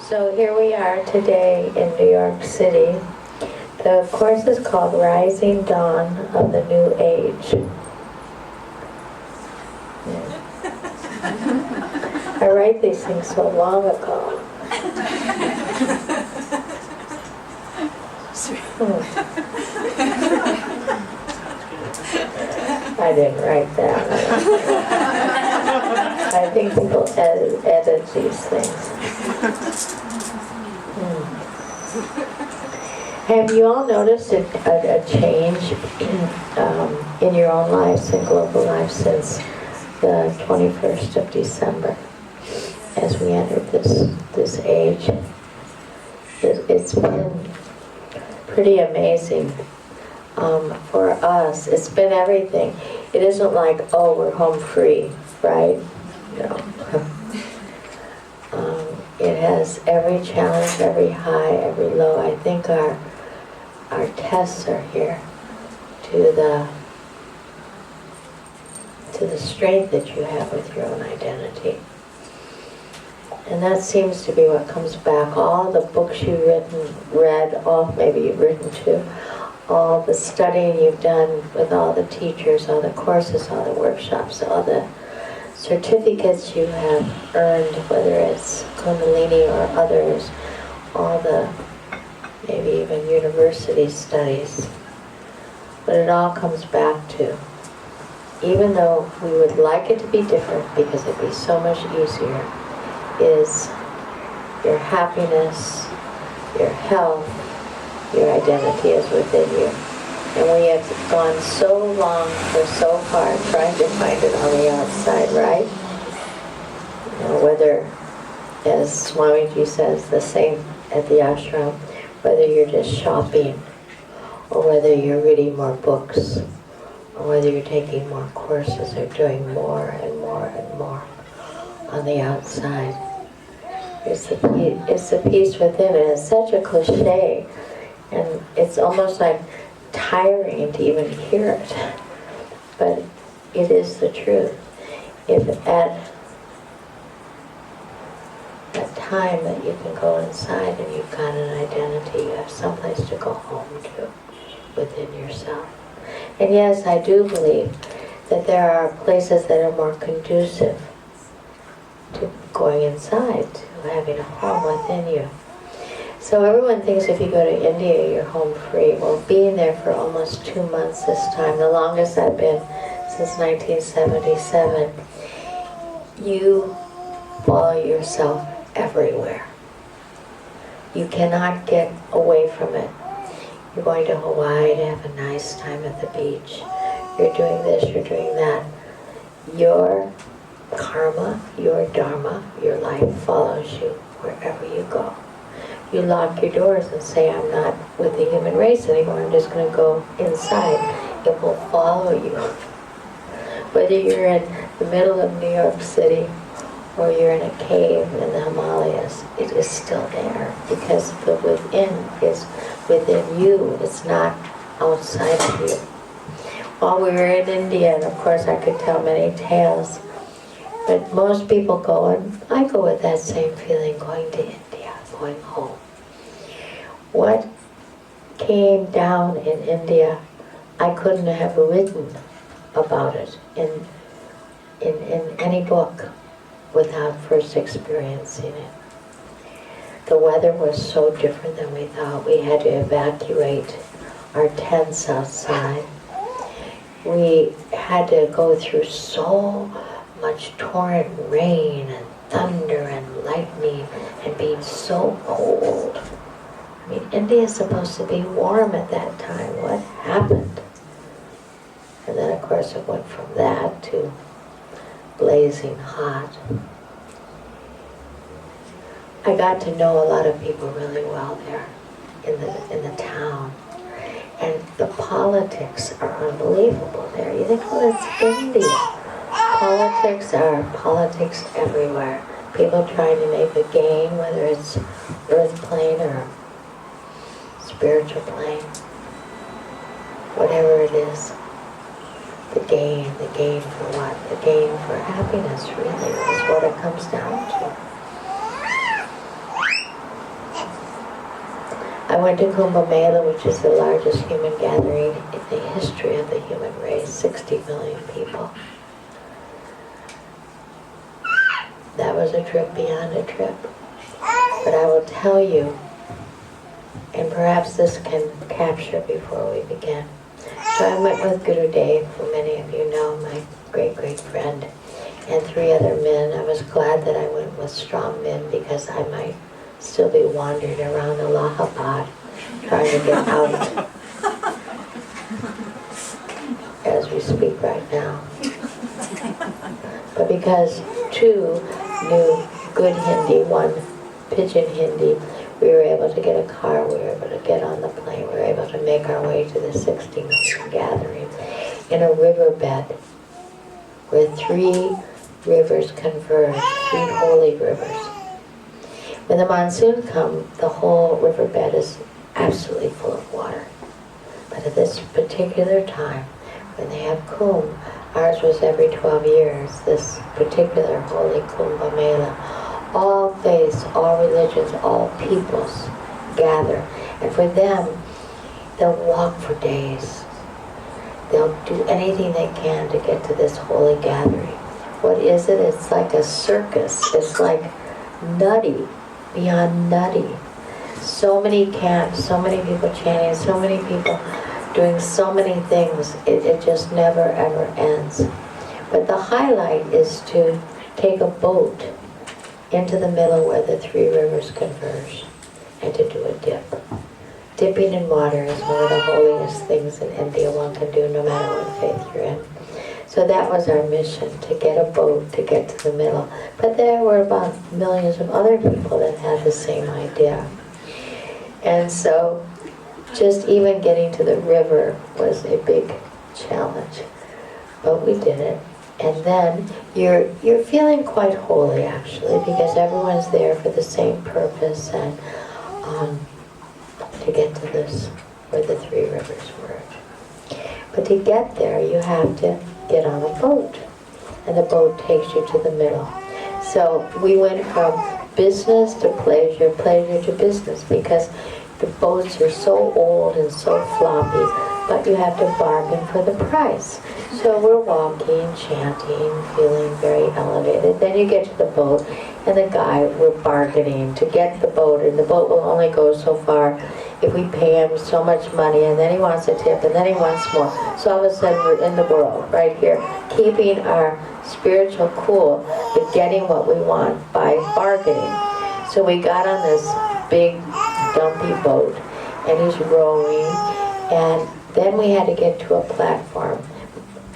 So here we are today in New York City. The course is called Rising Dawn of the New Age. Yeah. I write these things so long ago. I didn't write that. I think people edit these things. Have you all noticed a change in your own lives and global lives since the 21st of December, as we entered this age? It's been pretty amazing. For us, it's been everything. It isn't like, oh, we're home free, right? No. It has every challenge, every high, every low. I think our tests are here to the strength that you have with your own identity. And that seems to be what comes back. All the books you've read, all maybe you've written too, all the studying you've done with all the teachers, all the courses, all the workshops, all the certificates you have earned, whether it's Kundalini or others, all the maybe even university studies. But it all comes back to, even though we would like it to be different because it'd be so much easier, is your happiness, your health, your identity is within you. And we have gone so long or so far trying to find it on the outside, right? You know, whether, as Swamiji says, the same at the ashram, whether you're just shopping, or whether you're reading more books, or whether you're taking more courses, or doing more and more and more on the outside. It's the peace within, and it's such a cliche, and it's almost like tiring to even hear it, but it is the truth. If at that time that you can go inside and you've got an identity, you have someplace to go home to within yourself. And yes, I do believe that there are places that are more conducive to going inside, to having a home within you. So everyone thinks if you go to India, you're home free. Well, being there for almost 2 months this time, the longest I've been since 1977, you follow yourself everywhere. You cannot get away from it. You're going to Hawaii to have a nice time at the beach. You're doing this, you're doing that. Your karma, your dharma, your life follows you wherever you go. You lock your doors and say, I'm not with the human race anymore, I'm just going to go inside. It will follow you. Whether you're in the middle of New York City or you're in a cave in the Himalayas, it is still there, because the within is within you. It's not outside of you. While we were in India, and of course I could tell many tales, but most people go, and I go with that same feeling, going to India, going home. What came down in India, I couldn't have written about it in any book without first experiencing it. The weather was so different than we thought. We had to evacuate our tents outside. We had to go through so much torrent rain and thunder and lightning and being so cold. I mean, India is supposed to be warm at that time. What happened? And then, of course, it went from that to blazing hot. I got to know a lot of people really well there in the town. And the politics are unbelievable there. You think, well, it's India. Politics are politics everywhere. People trying to make a gain, whether it's earth plane or spiritual plane. Whatever it is. The gain for what? The gain for happiness, really, is what it comes down to. went to Kumbamela, which is the largest human gathering in the history of the human race, 60 million people. That was a trip beyond a trip. But I will tell you, and perhaps this can capture before we begin. So I went with Guru Dev, who many of you know, my great friend, and 3 other men. I was glad that I went with strong men because I might still be wandering around Allahabad trying to get out as we speak right now. But because 2 knew good Hindi, 1 pidgin Hindi, we were able to get a car, we were able to get on the plane, we were able to make our way to the 60 million gathering in a riverbed where 3 rivers converge, 3 holy rivers. When the monsoon comes, the whole riverbed is absolutely full of water. But at this particular time, when they have Kumbh, ours was every 12 years, this particular holy Kumbamela, all faiths, all religions, all peoples gather. And for them, they'll walk for days. They'll do anything they can to get to this holy gathering. What is it? It's like a circus. It's like nutty, beyond nutty. So many camps, so many people chanting, so many people doing so many things. It just never ever ends. But the highlight is to take a boat into the middle where the 3 rivers converge and to do a dip. Dipping in water is one of the holiest things in India one can do no matter what faith you're in. So that was our mission, to get a boat to get to the middle. But there were about millions of other people that had the same idea. And so just even getting to the river was a big challenge. But we did it. And then you're feeling quite holy actually, because everyone's there for the same purpose and to get to this where the 3 rivers merge. But to get there you have to get on a boat, and the boat takes you to the middle. So we went from business to pleasure, pleasure to business, because the boats are so old and so floppy, but you have to bargain for the price. So we're walking, chanting, feeling very elevated. Then you get to the boat, and the guy, we're bargaining to get the boat, and the boat will only go so far if we pay him so much money, and then he wants a tip, and then he wants more. So all of a sudden we're in the world, right here, keeping our spiritual cool, but getting what we want by bargaining. So we got on this big, dumpy boat, and he's rowing, and then we had to get to a platform.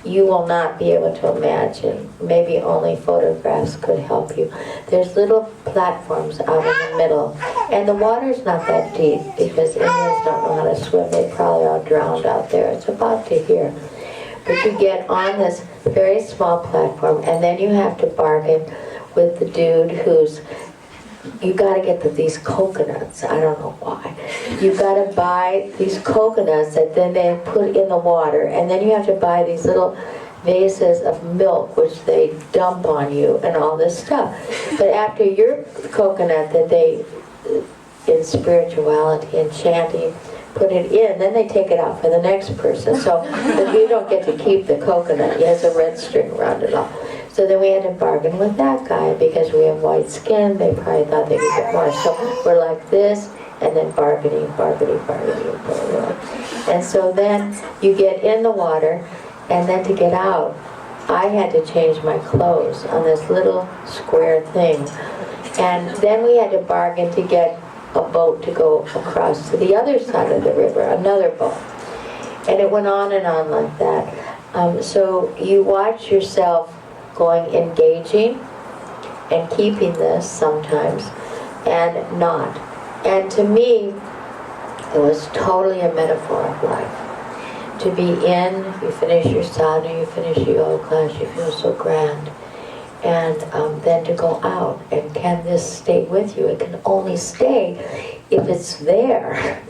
You will not be able to imagine. Maybe only photographs could help you. There's little platforms out in the middle, and the water's not that deep because Indians don't know how to swim. They probably all drowned out there. It's about to here. But you get on this very small platform, and then you have to bargain with the dude who's, you got to get these coconuts. I don't know why. You got to buy these coconuts that then they put in the water, and then you have to buy these little vases of milk which they dump on you and all this stuff. But after your coconut that they, in spirituality and chanting, put it in, then they take it out for the next person. So you don't get to keep the coconut. It has a red string around it all. So then we had to bargain with that guy because we have white skin. They probably thought they could get more. So we're like this, and then bargaining. And so then you get in the water, and then to get out, I had to change my clothes on this little square thing. And then we had to bargain to get a boat to go across to the other side of the river, another boat. And it went on and on like that. So you watch yourself engaging and keeping this sometimes and not. And to me, it was totally a metaphor of life. To be in, you finish your sadhana, you finish your yoga class, you feel so grand. And then to go out, and can this stay with you? It can only stay if it's there.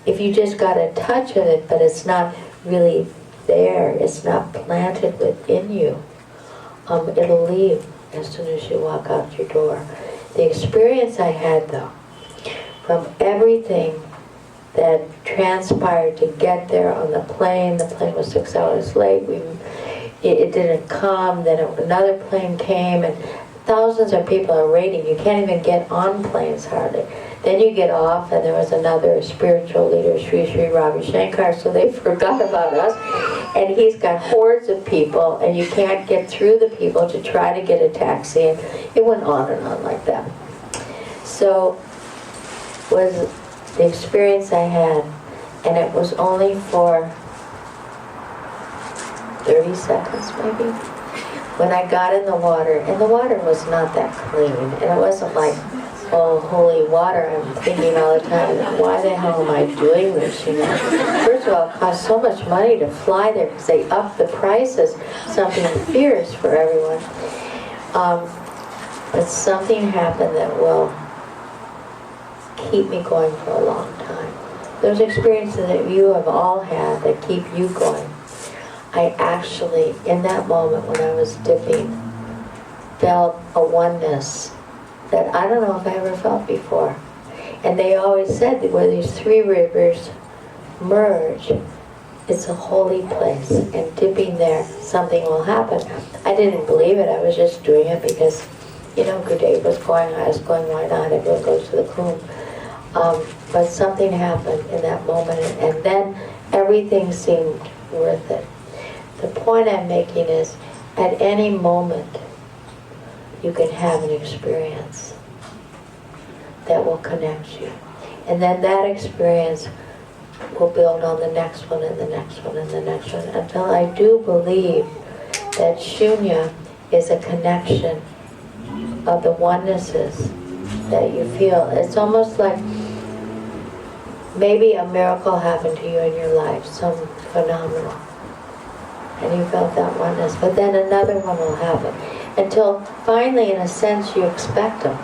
If you just got a touch of it, but it's not really there, it's not planted within you, it'll leave as soon as you walk out your door. The experience I had though from everything that transpired to get there on the plane. The plane was 6 hours late. It didn't come. Then another plane came, and thousands of people are waiting. You can't even get on planes hardly. Then you get off, and there was another spiritual leader, Sri Sri Ravi Shankar, so they forgot about us. And he's got hordes of people, and you can't get through the people to try to get a taxi. And it went on and on like that. So was the experience I had, and it was only for 30 seconds maybe, when I got in the water, and the water was not that clean, and it wasn't like, oh, holy water. I'm thinking all the time, why the hell am I doing this, you know? First of all, it costs so much money to fly there because they up the prices, something fierce for everyone. But something happened that will keep me going for a long time. Those experiences that you have all had that keep you going. I actually, in that moment when I was dipping, felt a oneness that I don't know if I ever felt before. And they always said that where these three rivers merge, it's a holy place, and dipping there, something will happen. I didn't believe it. I was just doing it because, you know, Guru Dev was going, I was going, why not? Everyone goes to the Kumbh. But something happened in that moment, and then everything seemed worth it. The point I'm making is, at any moment, you can have an experience that will connect you. And then that experience will build on the next one and the next one and the next one, until I do believe that shunya is a connection of the onenesses that you feel. It's almost like maybe a miracle happened to you in your life, some phenomenal, and you felt that oneness, but then another one will happen, until finally, in a sense, you expect them.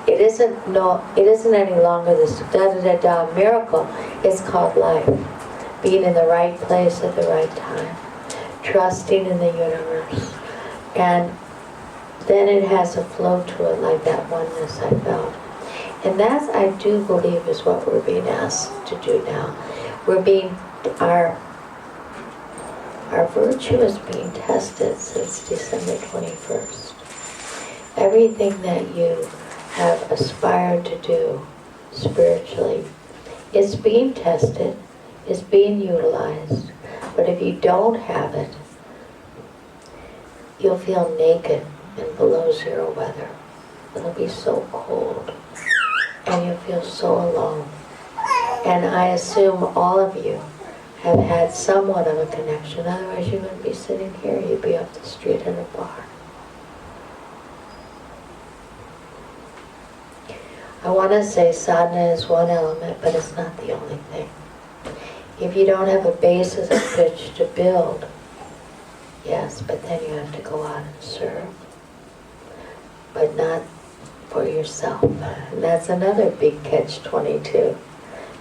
It isn't any longer this da-da-da-da miracle. It's called life. Being in the right place at the right time. Trusting in the universe. And then it has a flow to it, like that oneness I felt. And that, I do believe, is what we're being asked to do now. Our virtue is being tested since December 21st. Everything that you have aspired to do spiritually is being tested, is being utilized. But if you don't have it, you'll feel naked in below zero weather. It'll be so cold, and you'll feel so alone. And I assume all of you have had somewhat of a connection, otherwise you wouldn't be sitting here, you'd be up the street in a bar. I want to say sadhana is one element, but it's not the only thing. If you don't have a basis of which to build, yes, but then you have to go out and serve, but not for yourself. And that's another big catch-22.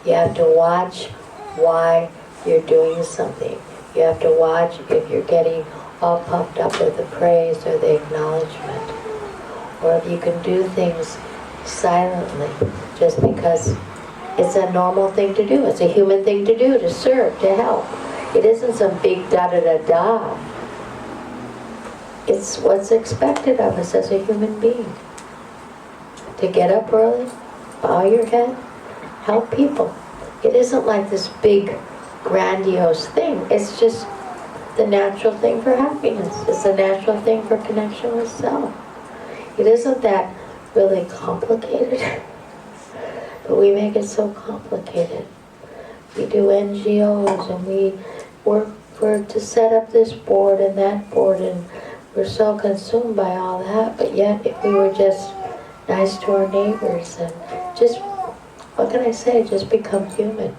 You have to watch why you're doing something. You have to watch if you're getting all pumped up with the praise or the acknowledgement, or if you can do things silently, just because it's a normal thing to do. It's a human thing to do, to serve, to help. It isn't some big da-da-da-da. It's what's expected of us as a human being. To get up early, bow your head, help people. It isn't like this big, grandiose thing. It's just the natural thing for happiness. It's the natural thing for connection with self. It isn't that really complicated, but we make it so complicated. We do NGOs and we work to set up this board and that board, and we're so consumed by all that. But yet, if we were just nice to our neighbors and just, what can I say, just become human.